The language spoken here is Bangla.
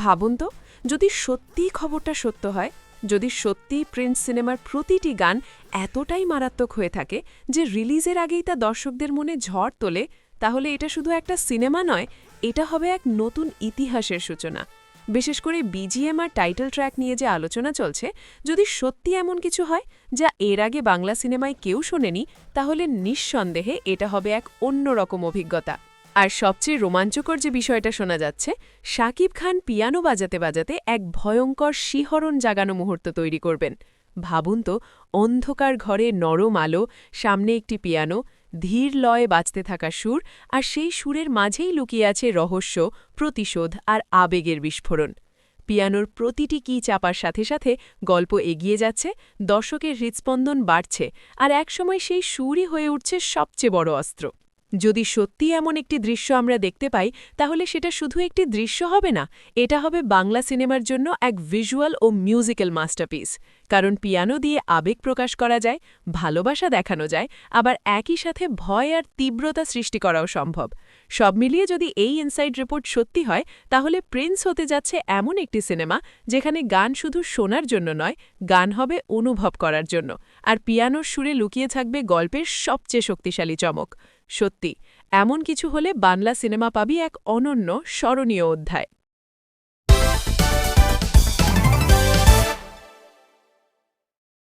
ভাবুন তো, যদি সত্যিই খবরটা সত্য হয়, যদি সত্যিই প্রিন্স সিনেমার প্রতিটি গান এতটাই মারাত্মক হয়ে থাকে যে রিলিজের আগেই তা দর্শকদের মনে ঝড় তোলে, তাহলে এটা শুধু একটা সিনেমা নয়, এটা হবে এক নতুন ইতিহাসের সূচনা। বিশেষ করে বিজিএম আর টাইটেল ট্র্যাক নিয়ে যে আলোচনা চলছে, যদি সত্যি এমন কিছু হয় যা এর আগে বাংলা সিনেমায় কেউ শোনেনি, তাহলে নিঃসন্দেহে এটা হবে এক অন্যরকম অভিজ্ঞতা। আর সবচেয়ে রোমাঞ্চকর যে বিষয়টা শোনা যাচ্ছে, শাকিব খান পিয়ানো বাজাতে বাজাতে এক ভয়ঙ্কর শিহরণ জাগানো মুহূর্ত তৈরি করবেন। ভাবুন তো, অন্ধকার ঘরে নরম আলো, সামনে একটি পিয়ানো, ধীর লয়ে বাজতে থাকা সুর, আর সেই সুরের মাঝেই লুকিয়ে আছে রহস্য, প্রতিশোধ আর আবেগের বিস্ফোরণ। পিয়ানোর প্রতিটি কি চাপার সাথে সাথে গল্প এগিয়ে যাচ্ছে, দর্শকের হৃৎস্পন্দন বাড়ছে, আর একসময় সেই সুরই হয়ে উঠছে সবচেয়ে বড় অস্ত্র। যদি সত্যি এমন একটি দৃশ্য আমরা দেখতে পাই, তাহলে সেটা শুধু একটি দৃশ্য হবে না, এটা হবে বাংলা সিনেমার জন্য এক ভিজুয়াল ও মিউজিক্যাল মাস্টারপিস। কারণ পিয়ানো দিয়ে আবেগ প্রকাশ করা যায়, ভালোবাসা দেখানো যায়, আবার একই সাথে ভয় আর তীব্রতা সৃষ্টি করাও সম্ভব। সব মিলিয়ে যদি এই ইনসাইড রিপোর্ট সত্যি হয়, তাহলে প্রিন্স হতে যাচ্ছে এমন একটি সিনেমা যেখানে গান শুধু শোনার জন্য নয়, গান হবে অনুভব করার জন্য, আর পিয়ানোর সুরে লুকিয়ে থাকবে গল্পের সবচেয়ে শক্তিশালী চমক। সত্যি, এমন কিছু হলে বাংলা সিনেমা পাবি এক অনন্য স্মরণীয় অধ্যায়।